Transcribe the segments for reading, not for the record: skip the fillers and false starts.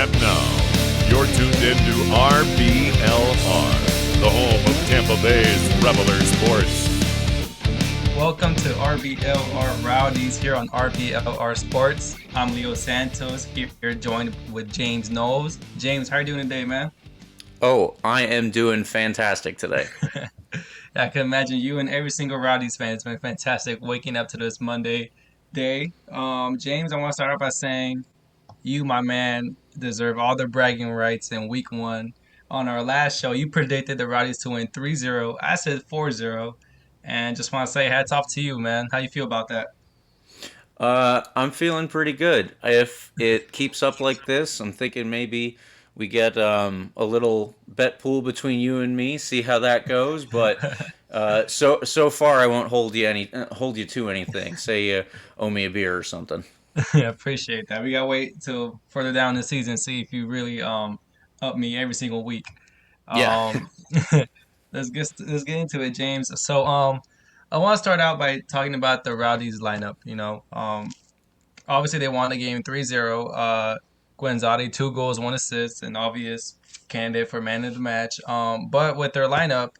And now, you're tuned in to RBLR, the home of Tampa Bay's Reveler Sports. Welcome to RBLR Rowdies here on RBLR Sports. I'm Leo Santos here joined with James Knowles. James, how are you doing today, man? Oh, I am doing fantastic today. I can imagine you and every single Rowdies fan. It's been fantastic waking up to this Monday day. James, I want to start off by saying you, my man, deserve all the bragging rights in week one. On our last show, you predicted the Rowdies to win 3-0. I said 4-0. And just want to say hats off to you, man. How you feel about that? I'm feeling pretty good. If it keeps up like this, I'm thinking maybe we get a little bet pool between you and me, see how that goes. But so far, I won't hold you to anything. Say you owe me a beer or something. Yeah, appreciate that. We gotta wait till further down the season, see if you really up me every single week. Yeah. Um, let's get into it, James. So I want to start out by talking about the Rowdies lineup. Obviously they won the game 3-0. Guenzati 2 goals, 1 assist, an obvious candidate for man of the match. But with their lineup,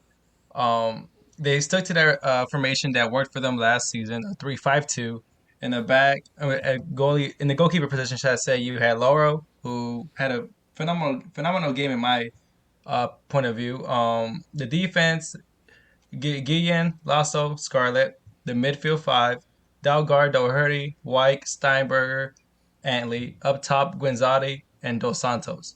they stuck to their formation that worked for them last season, a 3-5-2. In the back, in the goalkeeper position, should I say, you had Lauro, who had a phenomenal game in my point of view. The defense, Guillen, Lasso, Scarlett. The midfield five, Dalgard, Doherty, White, Steinberger, Antley. Up top, Guenzati and Dos Santos.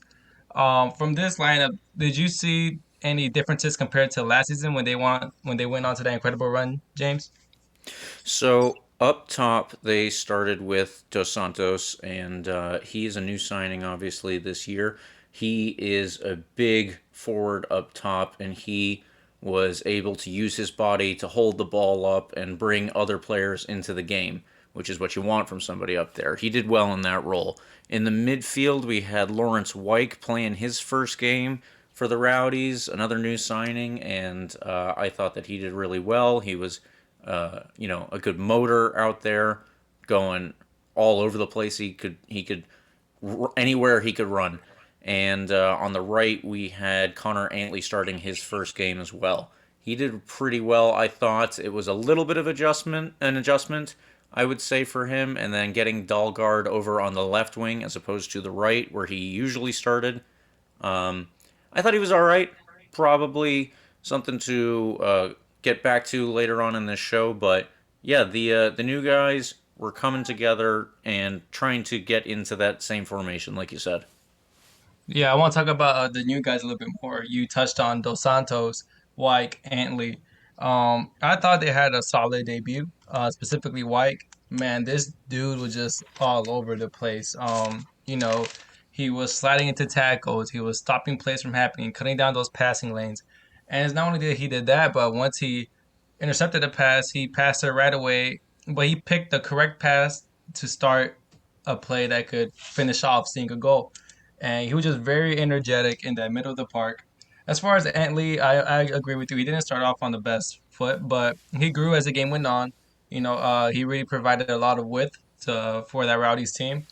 From this lineup, did you see any differences compared to last season when they went on to that incredible run, James? So up top, they started with Dos Santos, and he is a new signing, obviously, this year. He is a big forward up top, and he was able to use his body to hold the ball up and bring other players into the game, which is what you want from somebody up there. He did well in that role. In the midfield, we had Lawrence Wyke playing his first game for the Rowdies, another new signing, and I thought that he did really well. He was a good motor out there, going all over the place. He could anywhere he could run. And on the right, we had Connor Antley starting his first game as well. He did pretty well, I thought. It was a little bit of an adjustment, I would say, for him. And then getting Dalgard over on the left wing as opposed to the right, where he usually started. I thought he was all right. Probably something to get back to later on in this show. But yeah, the new guys were coming together and trying to get into that same formation, like you said. Yeah, I want to talk about the new guys a little bit more. You touched on Dos Santos, White, Antley. I thought they had a solid debut, specifically White. Man, this dude was just all over the place. He was sliding into tackles. He was stopping plays from happening, cutting down those passing lanes. And it's not only that he did that, but once he intercepted the pass, he passed it right away. But he picked the correct pass to start a play that could finish off seeing a goal. And he was just very energetic in that middle of the park. As far as Antley, I agree with you. He didn't start off on the best foot, but he grew as the game went on. He really provided a lot of width for that Rowdies team.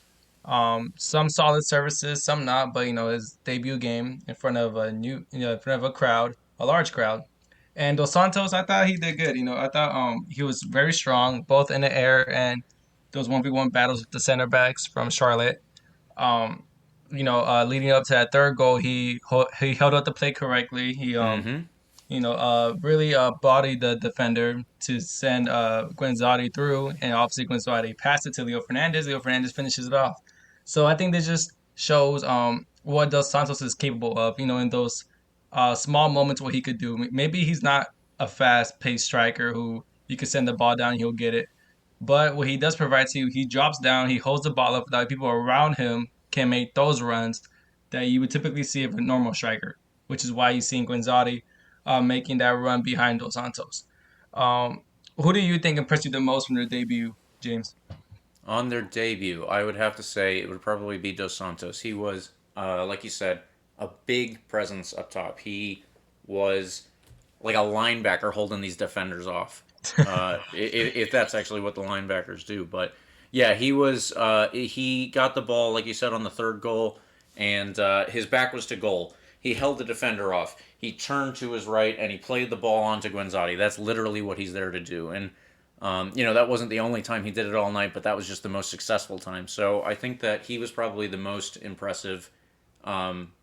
Some solid services, some not, but his debut game in front of in front of a crowd, a large crowd. And Dos Santos, I thought he did good. I thought he was very strong, both in the air and those 1v1 battles with the center backs from Charlotte. Leading up to that third goal, he held up the play correctly. He really bodied the defender to send Guenzati through, and obviously Guenzati passed it to Leo Fernandez. Leo Fernandez finishes it off. So I think this just shows what Dos Santos is capable of. In those small moments, what he could do. Maybe he's not a fast-paced striker who you can send the ball down, he'll get it. But what he does provide to you, he drops down, he holds the ball up, that people around him can make those runs that you would typically see of a normal striker, which is why you're seeing Guenzati making that run behind Dos Santos. Who do you think impressed you the most from their debut, James? On their debut, I would have to say it would probably be Dos Santos. He was, like you said, a big presence up top. He was like a linebacker holding these defenders off, if that's actually what the linebackers do. But yeah, he got the ball, like you said, on the third goal. and his back was to goal. He held the defender off. He turned to his right and he played the ball onto Guenzati. That's literally what he's there to do. And that wasn't the only time he did it all night, but that was just the most successful time. So I think that he was probably the most impressive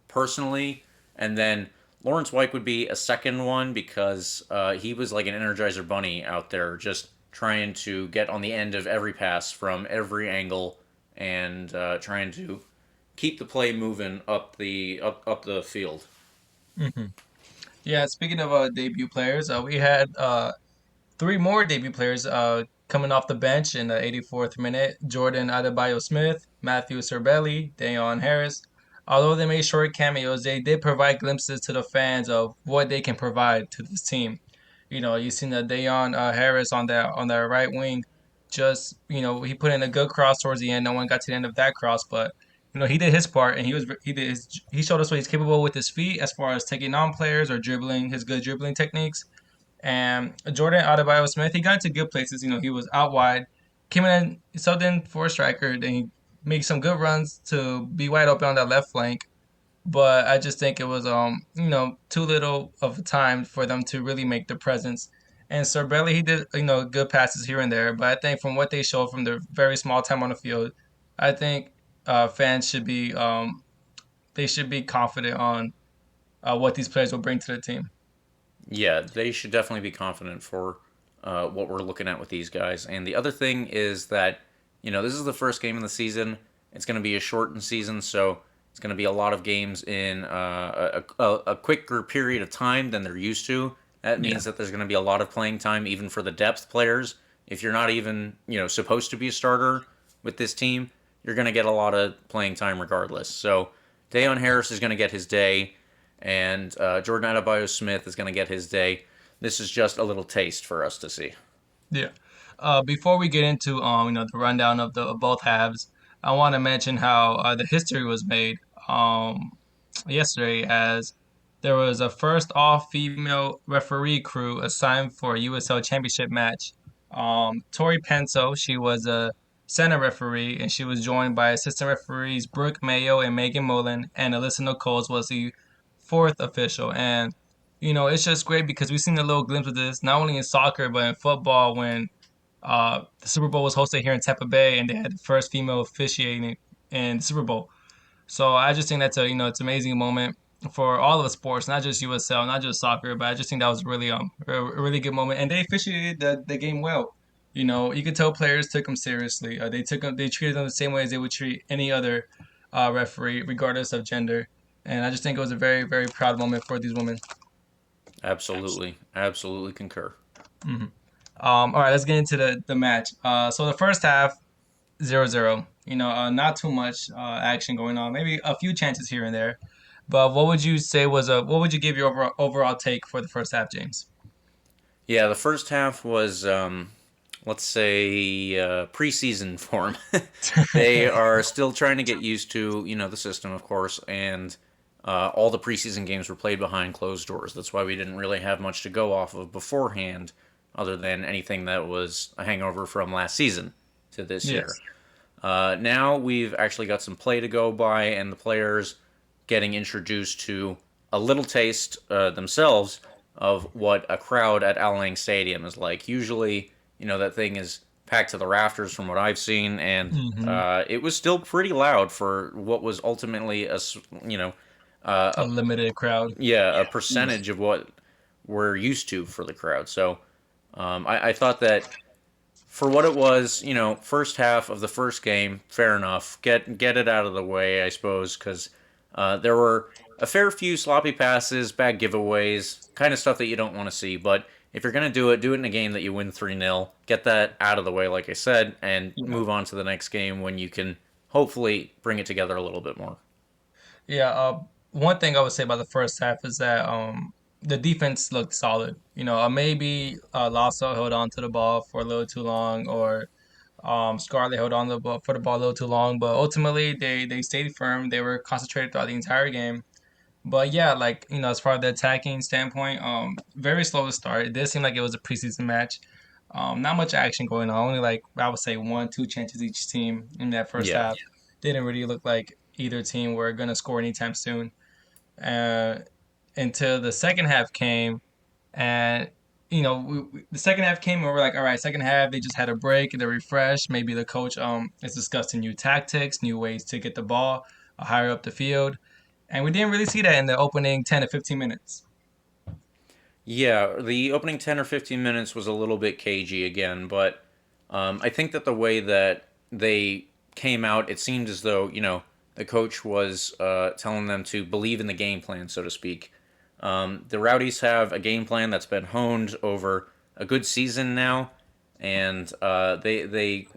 personally. And then Lawrence White would be a second one because he was like an Energizer Bunny out there, just trying to get on the end of every pass from every angle and trying to keep the play moving up the field. Yeah, speaking of debut players, we had three more debut players coming off the bench in the 84th minute. Jordan Adebayo-Smith, Matthew Cerbelli, Dayon Harris. Although they made short cameos, they did provide glimpses to the fans of what they can provide to this team. You seen the Dayon Harris on that right wing. Just he put in a good cross towards the end. No one got to the end of that cross, but he did his part, and he showed us what he's capable with his feet as far as taking on players or dribbling, his good dribbling techniques. And Jordan Adebayo Smith, he got into good places. He was out wide, came in, subbed in for a striker, then he made some good runs to be wide open on that left flank. But I just think it was too little of a time for them to really make the presence. And Cerbelli, he did good passes here and there, but I think from what they showed from their very small time on the field, I think fans should be confident on what these players will bring to the team. Yeah, they should definitely be confident for what we're looking at with these guys. And the other thing is that, this is the first game of the season. It's going to be a shortened season, so it's going to be a lot of games in a quicker period of time than they're used to. That means that there's going to be a lot of playing time, even for the depth players. If you're not even, supposed to be a starter with this team, you're going to get a lot of playing time regardless. So Dayon Harris is going to get his day, and Jordan Adebayo-Smith is going to get his day. This is just a little taste for us to see. Yeah. Before we get into the rundown of the both halves, I want to mention how the history was made yesterday, as there was a first all-female referee crew assigned for a USL Championship match. Tori Penso, she was a center referee, and she was joined by assistant referees Brooke Mayo and Megan Mullen, and Alyssa Nichols was the fourth official. And it's just great because we've seen a little glimpse of this not only in soccer but in football when the Super Bowl was hosted here in Tampa Bay, and they had the first female officiating in the Super Bowl. So I just think that's it's an amazing moment for all of the sports, not just USL, not just soccer, but I just think that was really a really good moment, and they officiated the game well. You could tell players took them seriously. They treated them the same way as they would treat any other referee, regardless of gender. And I just think it was a very, very proud moment for these women. Absolutely concur. All right, let's get into the match. So the first half, 0-0. Not too much action going on. Maybe a few chances here and there. But what would you say what would you give your overall take for the first half, James? Yeah, the first half was, let's say, preseason form. They are still trying to get used to, the system, of course, and all the preseason games were played behind closed doors. That's why we didn't really have much to go off of beforehand, other than anything that was a hangover from last season to this year. Now we've actually got some play to go by, and the players getting introduced to a little taste themselves of what a crowd at Al Lang Stadium is like. Usually, that thing is packed to the rafters from what I've seen, and it was still pretty loud for what was ultimately a limited crowd. Yeah, a percentage of what we're used to for the crowd. So I thought that for what it was, first half of the first game, fair enough. Get it out of the way, I suppose, because there were a fair few sloppy passes, bad giveaways, kind of stuff that you don't want to see. But if you're going to do it in a game that you win 3-0. Get that out of the way, like I said, and move on to the next game when you can hopefully bring it together a little bit more. Yeah, one thing I would say about the first half is that the defense looked solid. Maybe Lasso held on to the ball for a little too long, or Scarlett held on for the ball a little too long. But ultimately, they stayed firm. They were concentrated throughout the entire game. But yeah, as far as the attacking standpoint, very slow to start. It did seem like it was a preseason match. Not much action going on. Only I would say 1-2 chances each team in that first half. Didn't really look like either team were going to score anytime soon. Uh, until the second half came, and the second half came, and we're like, all right, second half, they just had a break, they're refreshed. Maybe the coach is discussing new tactics, new ways to get the ball higher up the field, and we didn't really see that in the opening 10 to 15 minutes. Yeah, the opening 10 or 15 minutes was a little bit cagey again, but I think that the way that they came out, it seemed as though, the coach was telling them to believe in the game plan, so to speak. The Rowdies have a game plan that's been honed over a good season now, and they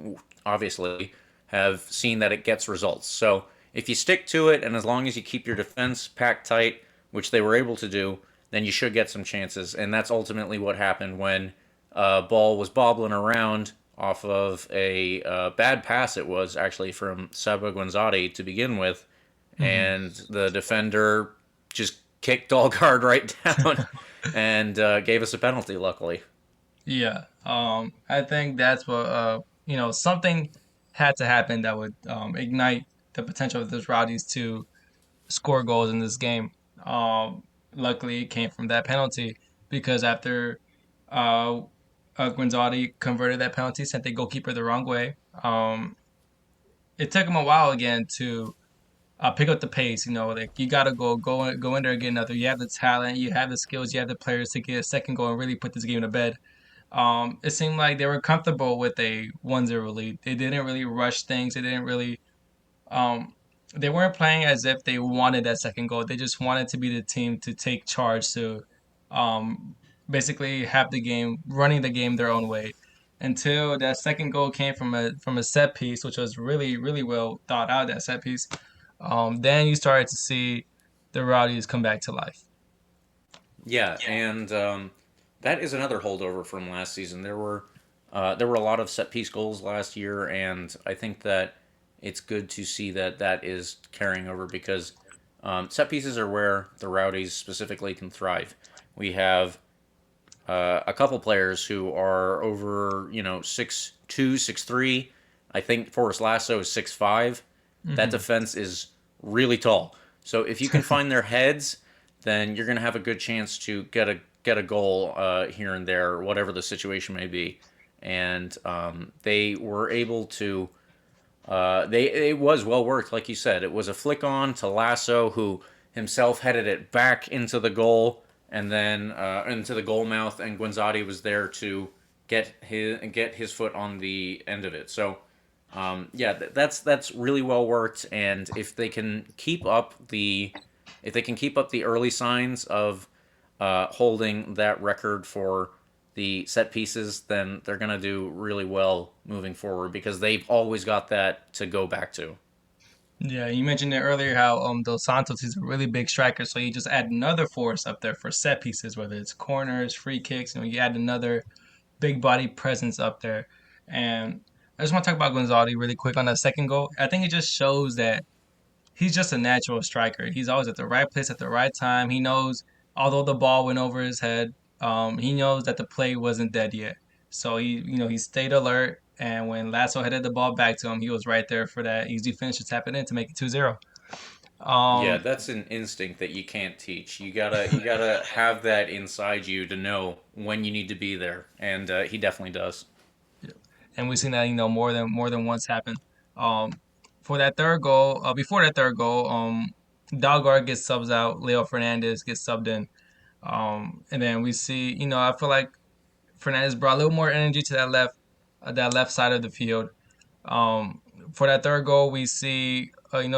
obviously have seen that it gets results. So if you stick to it, and as long as you keep your defense packed tight, which they were able to do, then you should get some chances. And that's ultimately what happened when ball was bobbling around off of a bad pass. It was actually from Seba to begin with, and the defender just kicked all guard right down and gave us a penalty, luckily. Yeah, I think that's what something had to happen that would ignite the potential of the Rowdies to score goals in this game. Luckily, it came from that penalty because after uh, Guinzotti converted that penalty, sent the goalkeeper the wrong way. It took him a while again to pick up the pace. Like you gotta go in there and get another. You have the talent, you have the skills, you have the players to get a second goal and really put this game to bed. It seemed like they were comfortable with a 1-0 lead. They didn't really rush things. They didn't really um, they weren't playing as if they wanted that second goal. They just wanted to be the team to take charge, to um, basically have the game, running the game their own way. Until that second goal came from a set piece, which was really really well thought out. That set piece. Then you started to see the Rowdies come back to life. Yeah, and that is another holdover from last season. There were a lot of set piece goals last year, and I think that it's good to see that that is carrying over because set pieces are where the Rowdies specifically can thrive. We have a couple players who are over 6'2", 6'3". I think Forrest Lasso is 6'5". That defense is really tall. So if you can find their heads, then you're going to have a good chance to get a goal here and there, whatever the situation may be. And they were able to. It was well worked, like you said. It was a flick on to Lasso, who himself headed it back into the goal and then into the goal mouth, and Guinzotti was there to get his foot on the end of it. So. That's really well worked, and if they can keep up the early signs of holding that record for the set pieces, then they're gonna do really well moving forward because they've always got that to go back to. Yeah, you mentioned it earlier how Dos Santos is a really big striker, so you just add another force up there for set pieces, whether it's corners, free kicks. You add another big body presence up there, and I just want to talk about Gonzalez really quick on that second goal. I think it just shows that he's just a natural striker. He's always at the right place at the right time. He knows, although the ball went over his head, he knows that the play wasn't dead yet. So he stayed alert. And when Lasso headed the ball back to him, he was right there for that easy finish to tap it in to make it 2-0. Yeah, Um, that's an instinct that you can't teach. You gotta have that inside you to know when you need to be there, and he definitely does. and we've seen that more than once happen. Um, for that third goal, before that third goal, Dalgar gets subs out, Leo Fernandez gets subbed in, and then we see, I feel like Fernandez brought a little more energy to that left side of the field. For that third goal, we see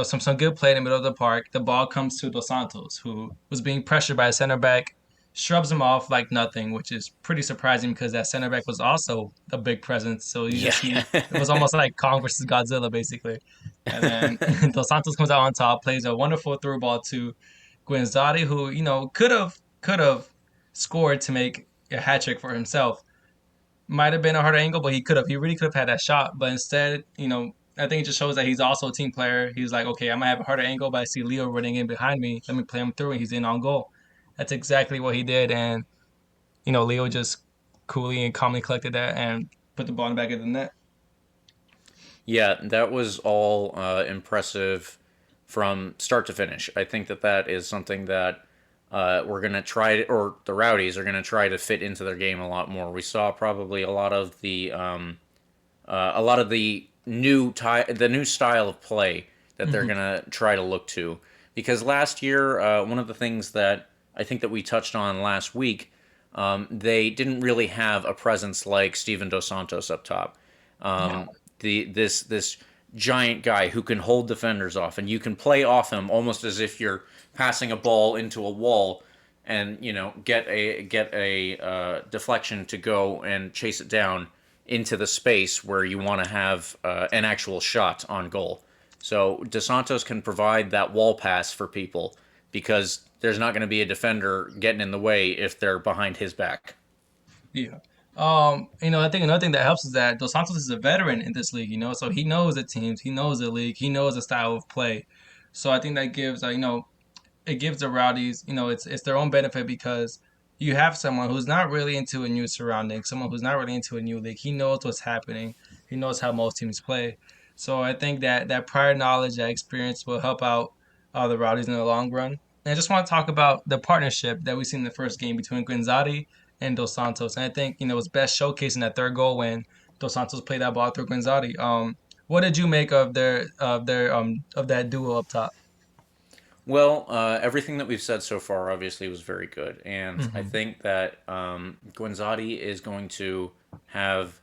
some good play in the middle of the park. The ball comes to Dos Santos, who was being pressured by a center back, shrubs him off like nothing, which is pretty surprising because that center back was also a big presence. So you Yeah. just see it was almost like Kong versus Godzilla basically. And then Dos Santos comes out on top, plays a wonderful through ball to Guinzotti, who could have scored to make a hat trick for himself. Might have been a harder angle, but he could have. He really could have had that shot. But instead, I think it just shows that he's also a team player. He's like, okay, I might have a harder angle, but I see Leo running in behind me. Let me play him through, and he's in on goal. That's exactly what he did. And, Leo just coolly and calmly collected that and put the ball in the back of the net. Yeah, that was all impressive from start to finish. I think that is something that we're going to try, or the Rowdies are going to try to fit into their game a lot more. We saw probably a lot of the the new style of play that they're going to try to look to. Because last year, one of the things that I think that we touched on last week, they didn't really have a presence like Steven Dos Santos up top. This giant guy who can hold defenders off, and you can play off him almost as if you're passing a ball into a wall, and get a deflection to go and chase it down into the space where you want to have an actual shot on goal. So Dos Santos can provide that wall pass for people because there's not going to be a defender getting in the way if they're behind his back. Yeah. I think another thing that helps is that Dos Santos is a veteran in this league, so he knows the teams, he knows the league, he knows the style of play. So I think that gives, it gives the Rowdies, it's their own benefit because you have someone who's not really into a new surrounding, someone who's not really into a new league. He knows what's happening. He knows how most teams play. So I think that prior knowledge, that experience will help out the Rowdies in the long run. And I just want to talk about the partnership that we seen in the first game between Guinzotti and Dos Santos. And I think, it was best showcased in that third goal when Dos Santos played that ball through Guinzotti. What did you make of that duo up top? Well, everything that we've said so far obviously was very good, and I think that Guinzotti is going to have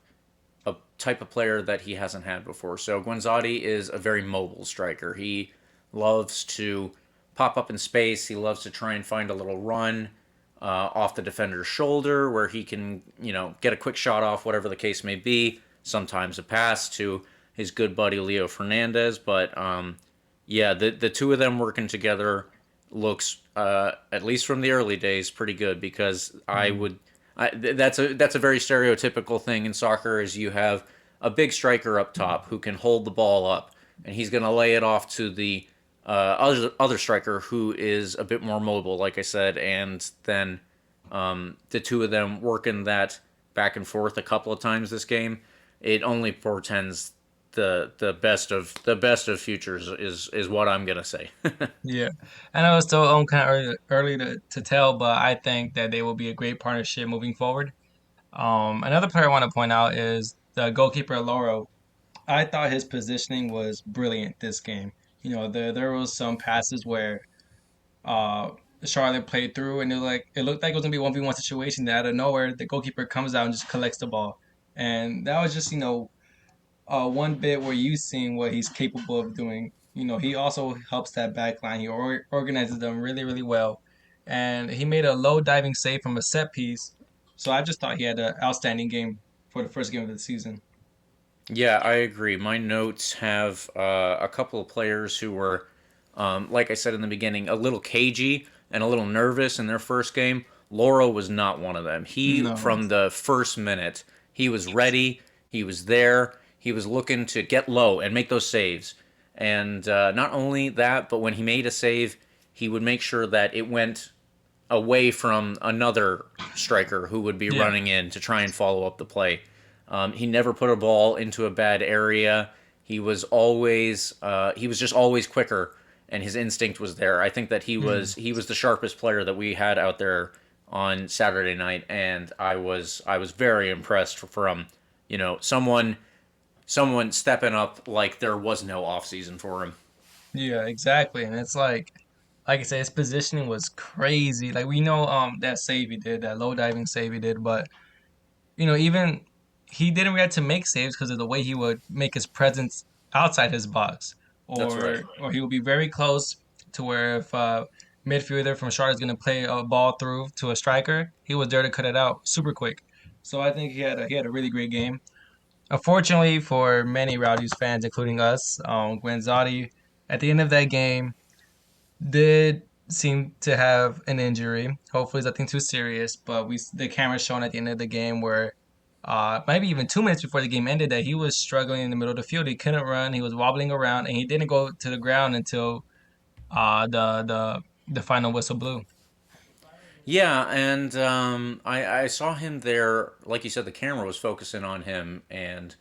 a type of player that he hasn't had before. So Guinzotti is a very mobile striker. He loves to pop up in space. He loves to try and find a little run off the defender's shoulder where he can, get a quick shot off, whatever the case may be. Sometimes a pass to his good buddy Leo Fernandez, but the two of them working together looks, at least from the early days, pretty good because that's a very stereotypical thing in soccer is you have a big striker up top who can hold the ball up, and he's going to lay it off to the other striker who is a bit more mobile, like I said, and then the two of them working that back and forth a couple of times this game, it only portends the best of futures is what I'm gonna say. Yeah, I know it's still kind of early to tell, but I think that they will be a great partnership moving forward. Another player I want to point out is the goalkeeper Loro. I thought his positioning was brilliant this game. There was some passes where uh, Charlotte played through, and it looked like it was gonna be a 1v1 situation. That out of nowhere, the goalkeeper comes out and just collects the ball, and that was just one bit where you've seen what he's capable of doing. He also helps that back line. He organizes them really, really well. And he made a low diving save from a set piece. So I just thought he had an outstanding game for the first game of the season. Yeah, I agree. My notes have a couple of players who were, like I said in the beginning, a little cagey and a little nervous in their first game. Loro was not one of them. No. From the first minute, he was ready. He was there. He was looking to get low and make those saves. And not only that, but when he made a save, he would make sure that it went away from another striker who would be running in to try and follow up the play. He never put a ball into a bad area. He was just always quicker, and his instinct was there. I think that he was the sharpest player that we had out there on Saturday night, and I was very impressed from someone stepping up like there was no off season for him. Yeah, exactly. And it's like I said, his positioning was crazy. Like we know that save he did, that low diving save he did, but even he didn't get to make saves because of the way he would make his presence outside his box. That's right. Or he would be very close to where if midfielder from Charlotte is going to play a ball through to a striker, he was there to cut it out super quick. So I think he had a really great game. Unfortunately for many Rowdies fans, including us, Guinzotti, at the end of that game, did seem to have an injury. Hopefully, it's nothing too serious. But the camera shown at the end of the game where maybe even 2 minutes before the game ended that he was struggling in the middle of the field. He couldn't run. He was wobbling around, and he didn't go to the ground until the final whistle blew. Yeah, and I saw him there. Like you said, the camera was focusing on him, and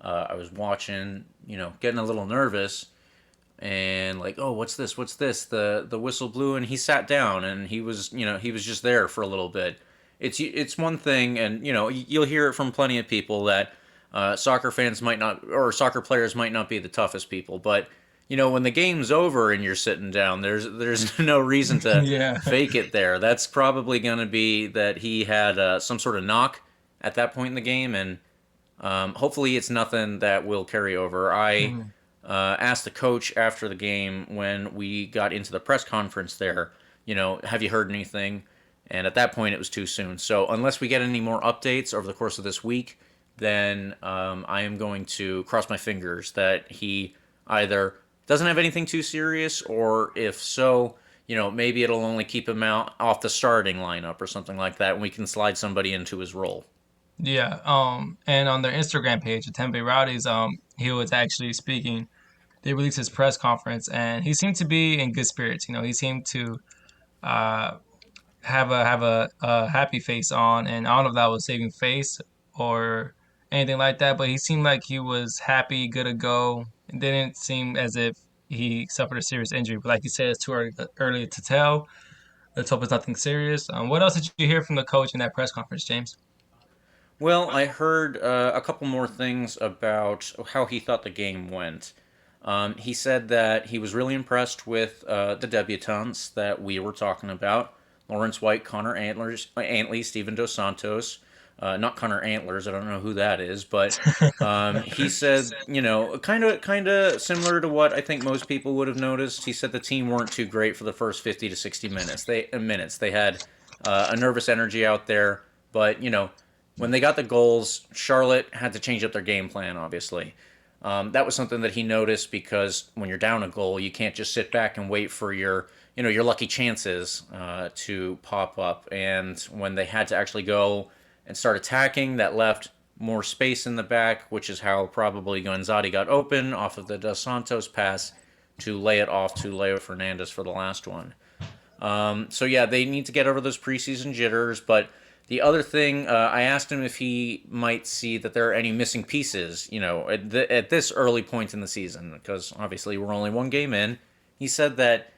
I was watching, getting a little nervous. and like, oh, what's this? What's this? The whistle blew, and he sat down, and he was, he was just there for a little bit. It's one thing, and you'll hear it from plenty of people that soccer fans might not, or soccer players might not be the toughest people, but when the game's over and you're sitting down, there's no reason to Yeah. fake it there. That's probably going to be that he had some sort of knock at that point in the game, and hopefully it's nothing that will carry over. I asked the coach after the game when we got into the press conference there, have you heard anything? And at that point, it was too soon. So unless we get any more updates over the course of this week, then I am going to cross my fingers that he either doesn't have anything too serious, or if so, maybe it'll only keep him out off the starting lineup or something like that, and we can slide somebody into his role. Yeah. And on their Instagram page, the Tampa Bay Rowdies, he was actually speaking. They released his press conference, and he seemed to be in good spirits. He seemed to uh, have a happy face on, and I don't know if that was saving face or anything like that, but he seemed like he was happy, good to go. It didn't seem as if he suffered a serious injury, but like you said, it's too early to tell. Let's hope it's nothing serious. What else did you hear from the coach in that press conference, James? Well, I heard a couple more things about how he thought the game went. He said that he was really impressed with the debutantes that we were talking about. Lawrence White, Connor Antley, Steven Dos Santos. Not Connor Antlers, I don't know who that is, but he said, kind of similar to what I think most people would have noticed. He said the team weren't too great for the first 50 to 60 minutes. They had a nervous energy out there, but when they got the goals, Charlotte had to change up their game plan, obviously. That was something that he noticed because when you're down a goal, you can't just sit back and wait for your lucky chances to pop up. And when they had to actually go and start attacking, that left more space in the back, which is how probably Gonzatti got open off of the Dos Santos pass to lay it off to Leo Fernandez for the last one. So yeah, they need to get over those preseason jitters, but the other thing, I asked him if he might see that there are any missing pieces, at this early point in the season, because obviously we're only one game in. He said that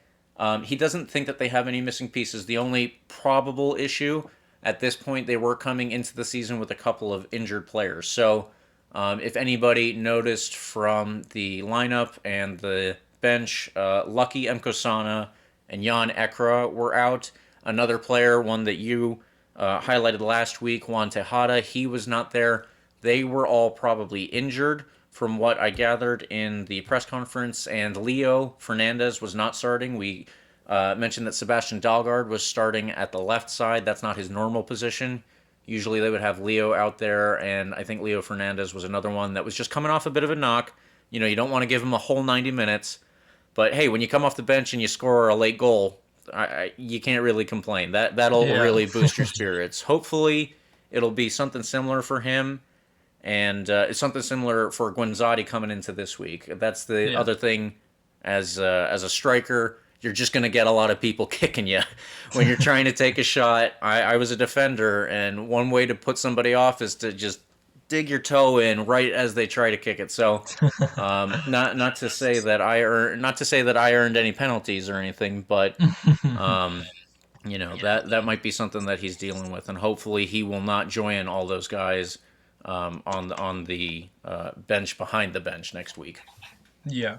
he doesn't think that they have any missing pieces. The only probable issue at this point, they were coming into the season with a couple of injured players. So if anybody noticed from the lineup and the bench, Lucky Mkosana and Jan Ekra were out. Another player, one that you highlighted last week, Juan Tejada, he was not there. They were all probably injured from what I gathered in the press conference, and Leo Fernandez was not starting. We mentioned that Sebastian Dalgard was starting at the left side. That's not his normal position. Usually they would have Leo out there, and I think Leo Fernandez was another one that was just coming off a bit of a knock. You don't want to give him a whole 90 minutes, but hey, when you come off the bench and you score a late goal, you can't really complain. That'll really boost your spirits. Hopefully, it'll be something similar for him, and it's something similar for Guenzati coming into this week. That's the other thing. As a striker, you're just going to get a lot of people kicking you when you're trying to take a shot. I was a defender, and one way to put somebody off is to just dig your toe in right as they try to kick it. So, not to say that I earned any penalties or anything, but that might be something that he's dealing with, and hopefully he will not join all those guys on the bench behind the bench next week. Yeah.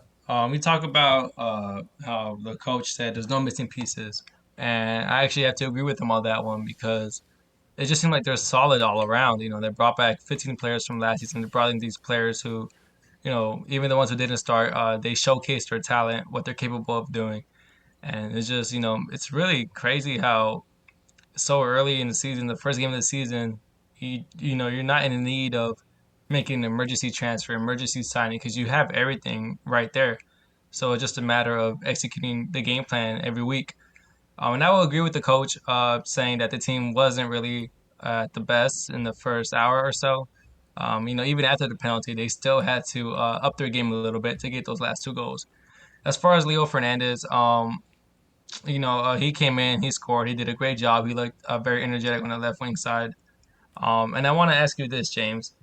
We talk about how the coach said there's no missing pieces, and I actually have to agree with him on that one because it just seemed like they're solid all around. They brought back 15 players from last season. They brought in these players who, even the ones who didn't start, they showcased their talent, what they're capable of doing, and it's just, it's really crazy how so early in the season, the first game of the season, you're not in the need of making an emergency transfer, emergency signing, because you have everything right there. So it's just a matter of executing the game plan every week. And I will agree with the coach saying that the team wasn't really at the best in the first hour or so. Even after the penalty, they still had to up their game a little bit to get those last two goals. As far as Leo Fernandez, he came in, he scored, he did a great job. He looked very energetic on the left wing side. And I want to ask you this, James.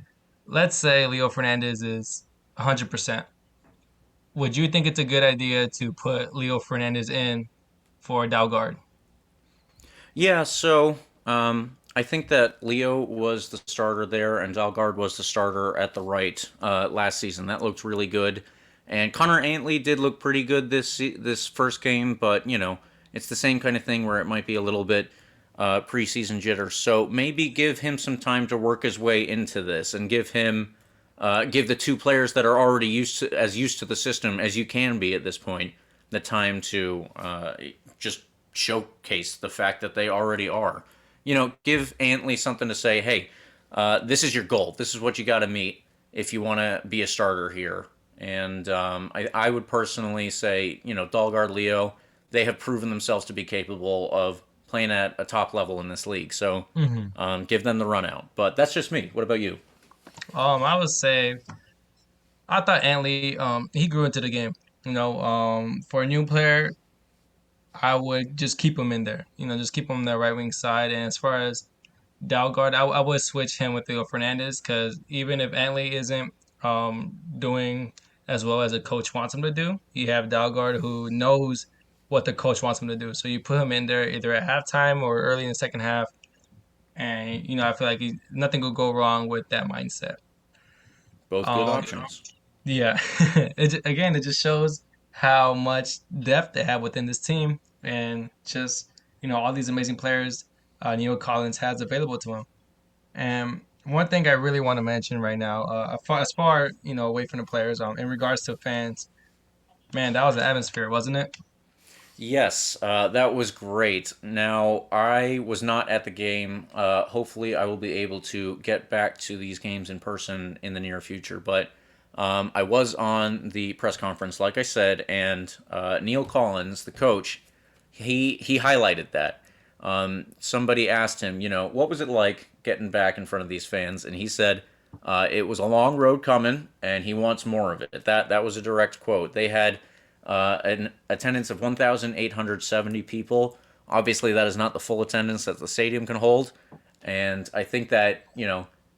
Let's say Leo Fernandez is 100%. would you think it's a good idea to put Leo Fernandez in for Dalgard? Yeah, so I think that Leo was the starter there, and Dalgard was the starter at the right last season. That looked really good, and Connor Antley did look pretty good this first game, but it's the same kind of thing where it might be a little bit preseason jitter. So maybe give him some time to work his way into this, and give the two players that are already used to the system as you can be at this point the time to just showcase the fact that they already are. Give Antley something to say, hey, this is your goal. This is what you got to meet if you want to be a starter here. And I would personally say, Dalgard, Leo, they have proven themselves to be capable of playing at a top level in this league. So give them the run out. But that's just me. What about you? I would say I thought Antley, he grew into the game. For a new player, I would just keep him in there. Just keep him on the right wing side. And as far as Dalgard, I would switch him with Leo Fernandez because even if Antley isn't doing as well as the coach wants him to do, you have Dalgard who knows what the coach wants him to do. So you put him in there either at halftime or early in the second half, and I feel like nothing could go wrong with that mindset. Both good Um, options. yeah, again, it just shows how much depth they have within this team, and just all these amazing players Neil Collins has available to him. And one thing I really want to mention right now, as far away from the players, in regards to fans, man, that was an atmosphere, wasn't it? Yes, that was great. Now, I was not at the game. Hopefully, I will be able to get back to these games in person in the near future. But I was on the press conference, like I said, and Neil Collins, the coach, he highlighted that. Somebody asked him, what was it like getting back in front of these fans? And he said, it was a long road coming, and he wants more of it. That was a direct quote. They had an attendance of 1,870 people. Obviously, that is not the full attendance that the stadium can hold. And I think that,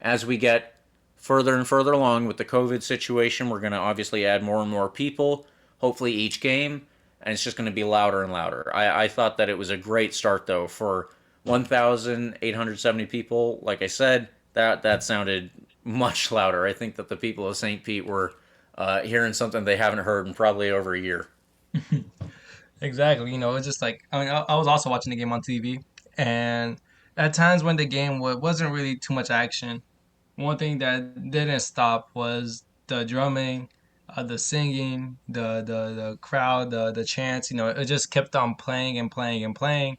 as we get further and further along with the COVID situation, we're going to obviously add more and more people, hopefully each game, and it's just going to be louder and louder. I thought that it was a great start, though, for 1,870 people. Like I said, that sounded much louder. I think that the people of St. Pete were hearing something they haven't heard in probably over a year. Exactly. It's just like I was also watching the game on TV, and at times when the game wasn't really too much action, one thing that didn't stop was the drumming, the singing, the crowd, the chants. It just kept on playing and playing and playing.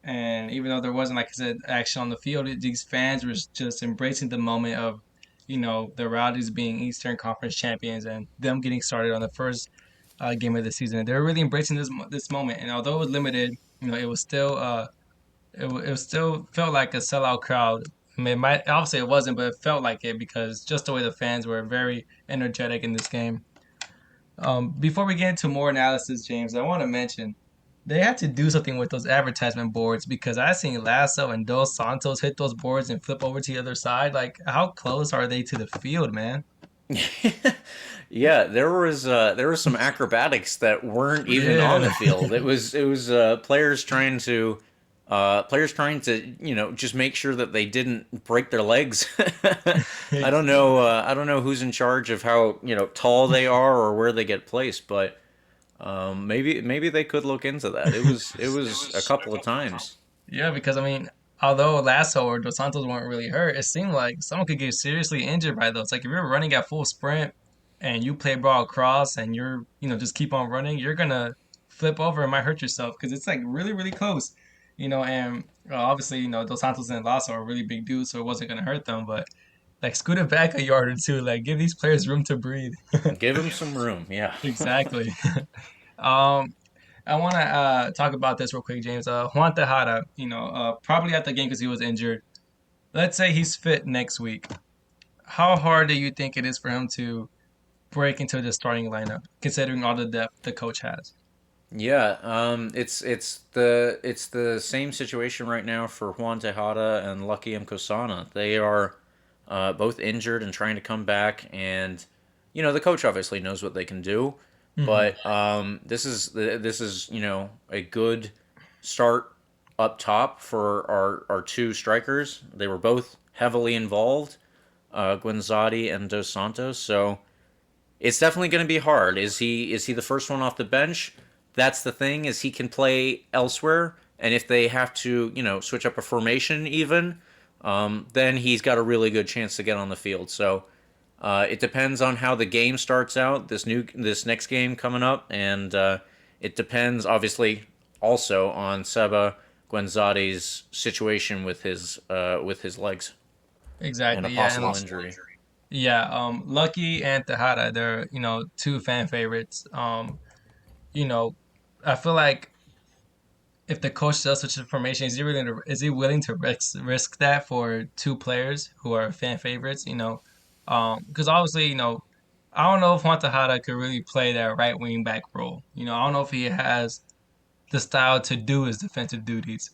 And even though there wasn't, like I said, action on the field, these fans were just embracing the moment of, the Rowdies being Eastern Conference champions and them getting started on the first game of the season. They were really embracing this moment. And although it was limited, it was still it was still felt like a sellout crowd. I mean, obviously it wasn't, but it felt like it because just the way the fans were very energetic in this game. Before we get into more analysis, James, I want to mention they had to do something with those advertisement boards because I seen Lasso and Dos Santos hit those boards and flip over to the other side. Like, how close are they to the field, man? Yeah, there was some acrobatics that weren't even on the Yeah, field. It was players trying to just make sure that they didn't break their legs. I don't know who's in charge of how tall they are or where they get placed, but maybe they could look into that. It was a couple of times. yeah, because I mean, although Lasso or Dos Santos weren't really hurt, it seemed like someone could get seriously injured by those. Like if you're running at full sprint and you play ball across and you're just keep on running, you're gonna flip over and might hurt yourself because it's like really really close. And obviously Dos Santos and Lasso are really big dudes, so it wasn't gonna hurt them, but like scoot it back a yard or two, like give these players room to breathe. Give them some room. Yeah. Exactly. Um, I want to talk about this real quick, James. Juan Tejada, probably at the game because he was injured. Let's say he's fit next week. How hard do you think it is for him to break into the starting lineup, considering all the depth the coach has? Yeah, it's the same situation right now for Juan Tejada and Lucky Mkosana. They are both injured and trying to come back, and the coach obviously knows what they can do. Hmm. But this is a good start up top for our two strikers. They were both heavily involved, Guinzotti and Dos Santos. So it's definitely going to be hard. Is he the first one off the bench? That's the thing, is he can play elsewhere, and if they have to switch up a formation even, then he's got a really good chance to get on the field. So it depends on how the game starts out. This next game coming up, and it depends obviously also on Seba Guenzotti's situation with his legs and a Exactly. Yeah, possible and injury. yeah, Lucky and Tejada, they're two fan favorites. You know, I feel like if the coach does such information, is he willing to risk that for two players who are fan favorites? Because obviously, I don't know if Juan Tejada could really play that right wing back role. I don't know if he has the style to do his defensive duties.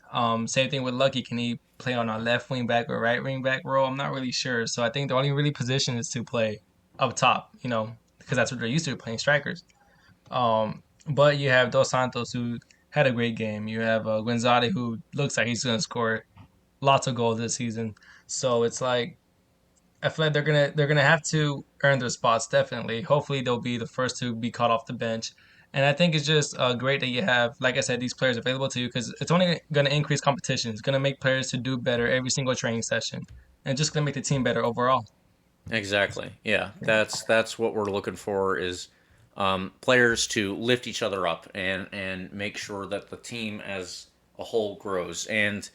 Same thing with Lucky. Can he play on a left wing back or right wing back role? I'm not really sure. So I think the only really position is to play up top. Because that's what they're used to, playing strikers. But you have Dos Santos, who had a great game. You have Guinzotti, who looks like he's going to score lots of goals this season. So it's like I feel like they're gonna have to earn their spots definitely. Hopefully they'll be the first to be caught off the bench. And I think it's just great that you have, like I said, these players available to you because it's only going to increase competition. It's going to make players to do better every single training session, and just going to make the team better overall. Exactly. Yeah, that's what we're looking for, is players to lift each other up and make sure that the team as a whole grows. And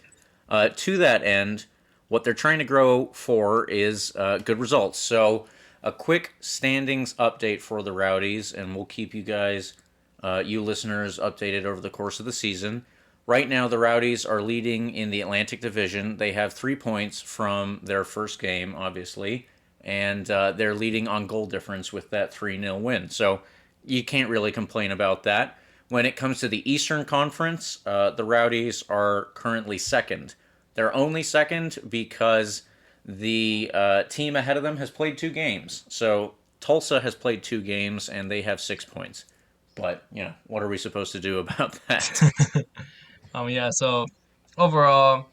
to that end, what they're trying to grow for is good results. So a quick standings update for the Rowdies, and we'll keep you guys, you listeners, updated over the course of the season. Right now, the Rowdies are leading in the Atlantic Division. They have 3 points from their first game, obviously, and they're leading on goal difference with that 3-0 win. So you can't really complain about that. When it comes to the Eastern Conference, the Rowdies are currently second. They're only second because the team ahead of them has played 2 games. So Tulsa has played 2 games, and they have 6 points. But, what are we supposed to do about that? Yeah, so overall,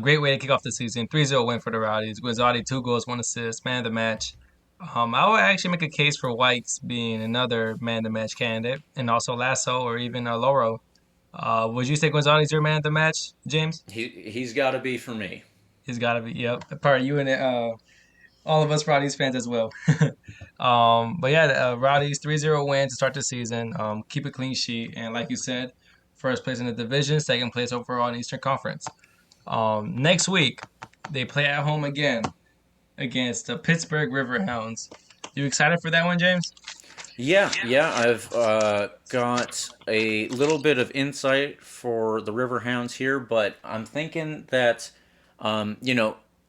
great way to kick off the season. 3-0 win for the Rowdies. Guizzotti, 2 goals, 1 assist, man of the match. I would actually make a case for Whites being another man of the match candidate, and also Lasso or even Loro. Would you say Guizzotti's your man of the match, James? He's got to be for me. He's got to be. Yep, part of you and all of us Rowdies fans as well. But yeah, Rowdies 3-0 win to start the season. Keep a clean sheet, and like you said, first place in the division, second place overall in Eastern Conference. Next week, they play at home again against the Pittsburgh Riverhounds. You excited for that one, James? Yeah, I've got a little bit of insight for the Riverhounds here, but I'm thinking that,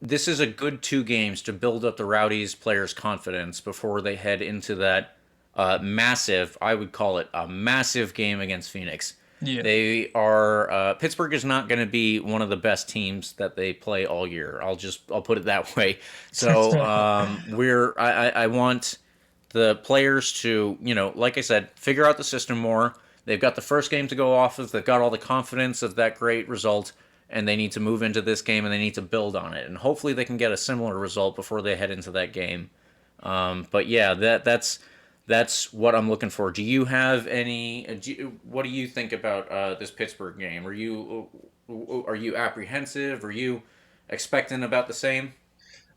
this is a good 2 games to build up the Rowdies players' confidence before they head into that massive, I would call it a massive game against Phoenix. Yeah. Pittsburgh is not going to be one of the best teams that they play all year. I'll put it that way. So I want the players to, like I said, figure out the system more. They've got the first game to go off of. They've got all the confidence of that great result, and they need to move into this game and they need to build on it. And hopefully they can get a similar result before they head into that game. But yeah, that's what I'm looking for. Do you have any? What do you think about this Pittsburgh game? Are you apprehensive? Are you expecting about the same?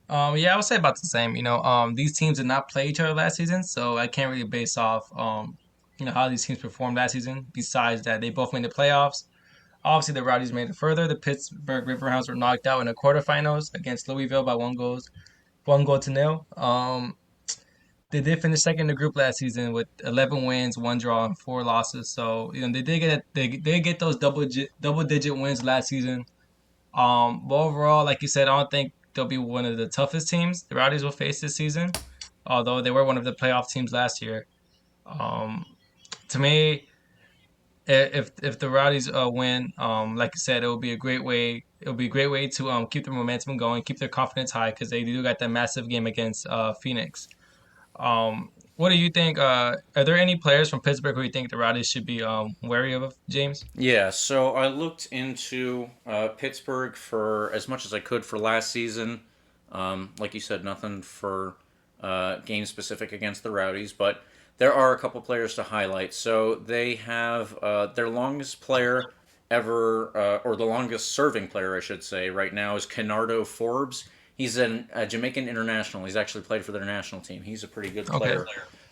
Yeah, I would say about the same. These teams did not play each other last season, so I can't really base off, how these teams performed last season. Besides that, they both made the playoffs. Obviously, the Rowdies made it further. The Pittsburgh Riverhounds were knocked out in the quarterfinals against Louisville by 1 goal to 0. They did finish second in the group last season with 11 wins, 1 draw, and 4 losses. So they did get those double digit wins last season. But overall, like you said, I don't think they'll be one of the toughest teams the Rowdies will face this season. Although they were one of the playoff teams last year. Um, to me, if the Rowdies win, like you said, it will be a great way. It'll be a great way to keep their momentum going, keep their confidence high because they do got that massive game against Phoenix. Um, what do you think? Are there any players from Pittsburgh who you think the Rowdies should be wary of, James? Yeah, so I looked into Pittsburgh for as much as I could for last season. Like you said, nothing for game specific against the Rowdies, but there are a couple players to highlight. So they have their longest player ever, or the longest serving player, I should say, right now is Kennardo Forbes. He's a Jamaican international. He's actually played for their national team. He's a pretty good Okay. player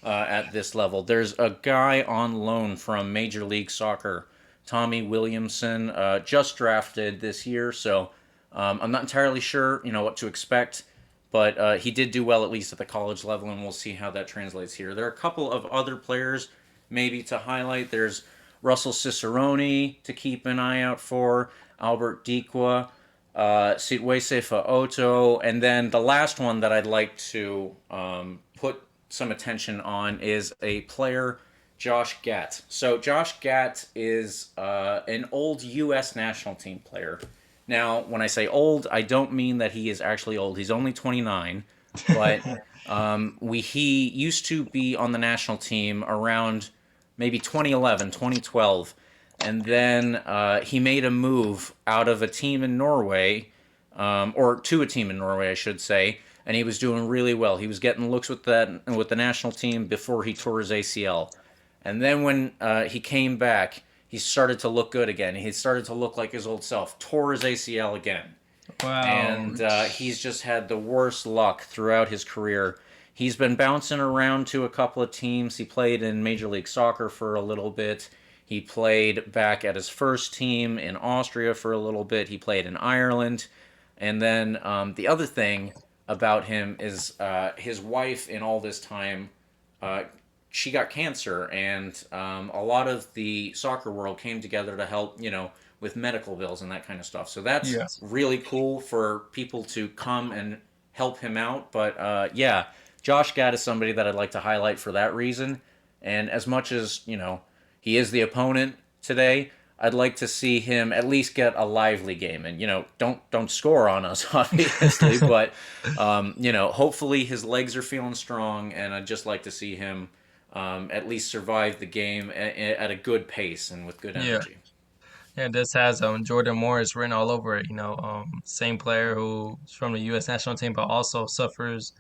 at this level. There's a guy on loan from Major League Soccer, Tommy Williamson, just drafted this year. So I'm not entirely sure, what to expect. But he did do well, at least at the college level, and we'll see how that translates here. There are a couple of other players maybe to highlight. There's Russell Cicerone to keep an eye out for, Albert Dikwa, Sitwese Fa'oto, and then the last one that I'd like to put some attention on is a player, Josh Gatt. So Josh Gatt is an old U.S. national team player. Now, when I say old, I don't mean that he is actually old. He's only 29, but he used to be on the national team around maybe 2011, 2012, and then he made a move out of a team in Norway, or to a team in Norway, I should say, and he was doing really well. He was getting looks with the national team before he tore his ACL, and then when he came back, he started to look good again. He started to look like his old self. Tore his ACL again. Wow. And he's just had the worst luck throughout his career. He's been bouncing around to a couple of teams. He played in Major League Soccer for a little bit. He played back at his first team in Austria for a little bit. He played in Ireland. And then the other thing about him is his wife in all this time she got cancer, and a lot of the soccer world came together to help, with medical bills and that kind of stuff. So that's really cool for people to come and help him out. But yeah, Josh Gatt is somebody that I'd like to highlight for that reason. And as much as, he is the opponent today, I'd like to see him at least get a lively game. And, don't score on us, obviously. But, hopefully his legs are feeling strong, and I'd just like to see him at least survive the game at a good pace and with good energy. Yeah, this has Jordan Morris written all over it. Same player who's from the U.S. national team, but also suffers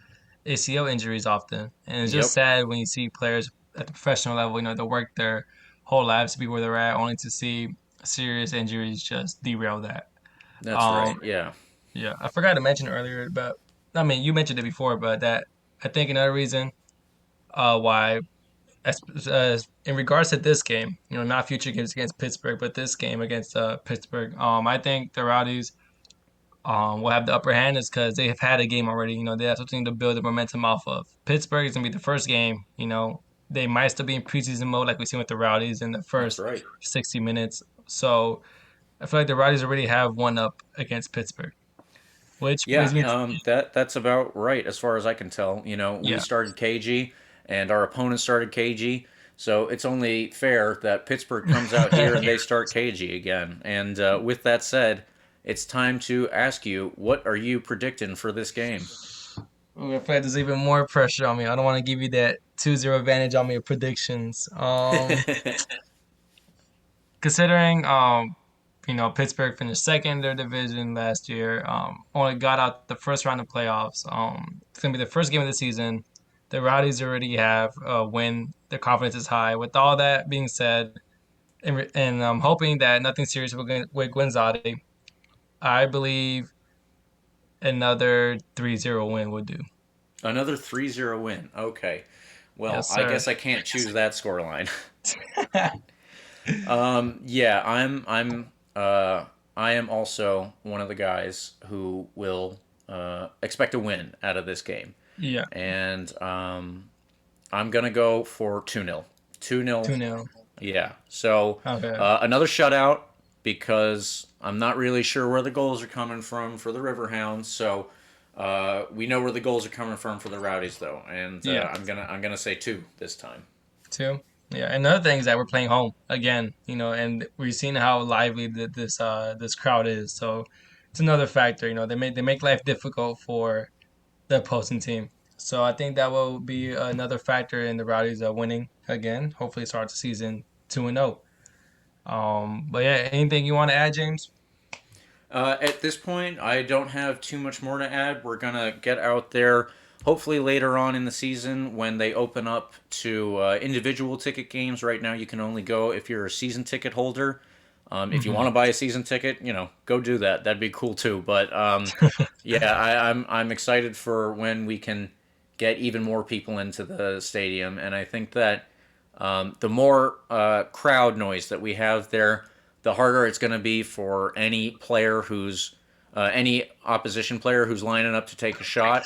ACL injuries often. And it's just sad when you see players at the professional level, they work their whole lives to be where they're at, only to see serious injuries just derail that. That's right. Yeah. Yeah, I forgot to mention earlier, but I mean, you mentioned it before, but that I think another reason why. In regards to this game, not future games against Pittsburgh, but this game against Pittsburgh, I think the Rowdies will have the upper hand is because they have had a game already. They have something to build the momentum off of. Pittsburgh is going to be the first game. They might still be in preseason mode like we've seen with the Rowdies in the first 60 minutes. So I feel like the Rowdies already have one up against Pittsburgh. Which that's about right as far as I can tell. We started cagey, and our opponent started cagey, so it's only fair that Pittsburgh comes out here and they start cagey again. And with that said, it's time to ask you, what are you predicting for this game? Ooh, I feel like there's even more pressure on me. I don't want to give you that 2-0 advantage on me with predictions. Considering, Pittsburgh finished second in their division last year, only got out the first round of playoffs. It's going to be the first game of the season. The Rowdies already have a win. Their confidence is high. With all that being said, and I'm hoping that nothing serious with Guinzotti, I believe another 3-0 win would do. Another 3-0 win. Okay. Well, Yes, I sir. guess I can't choose that scoreline. I am also one of the guys who will expect a win out of this game. Yeah, And I'm going to go for 2-0. 2-0. 2-0. Yeah. So Okay. another shutout because I'm not really sure where the goals are coming from for the Riverhounds. So we know where the goals are coming from for the Rowdies, though. And Yeah. I'm gonna say 2 this time. 2. Yeah, and another thing is that we're playing home again, and we've seen how lively this crowd is. So it's another factor. They make life difficult for the opposing team. So I think that will be another factor in the Rowdies winning again. Hopefully, start the season 2-0. But yeah, anything you want to add, James? At this point, I don't have too much more to add. We're gonna get out there. Hopefully later on in the season when they open up to individual ticket games. Right now, you can only go if you're a season ticket holder. If you want to buy a season ticket, go do that. That'd be cool too. But yeah, I'm excited for when we can get even more people into the stadium, and I think that the more crowd noise that we have there, the harder it's going to be for any player any opposition player who's lining up to take a shot.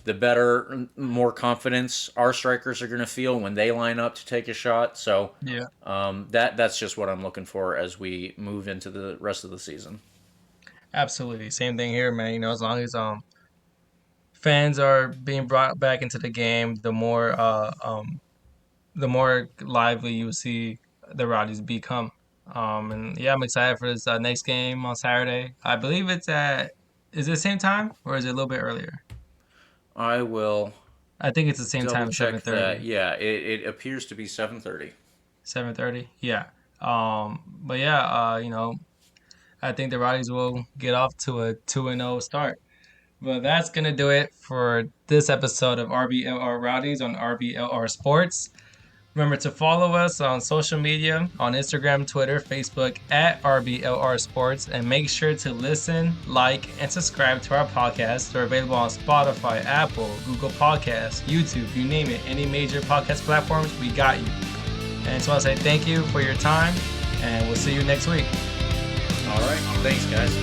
The better, more confidence our strikers are going to feel when they line up to take a shot. So Yeah. That's just what I'm looking for as we move into the rest of the season. Absolutely. Same thing here, man. As long as fans are being brought back into the game, the more lively you see the Rowdies become. And yeah, I'm excited for this next game on Saturday. I believe is it the same time or is it a little bit earlier? I will I think it's the same time, double check 7:30. that. Yeah, it appears to be 7:30. 7:30. Yeah. But yeah, I think the Rowdies will get off to a 2-0 start. But that's gonna do it for this episode of RBLR Rowdies on RBLR Sports. Remember to follow us on social media on Instagram, Twitter, Facebook at RBLR Sports, and make sure to listen, like, and subscribe to our podcasts. They're available on Spotify, Apple, Google Podcasts, YouTube, you name it. Any major podcast platforms, we got you. And I just want to say thank you for your time, and we'll see you next week. All right. Thanks, guys.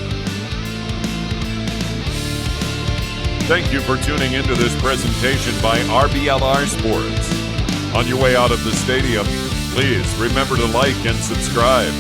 Thank you for tuning into this presentation by RBLR Sports. On your way out of the stadium, please remember to like and subscribe.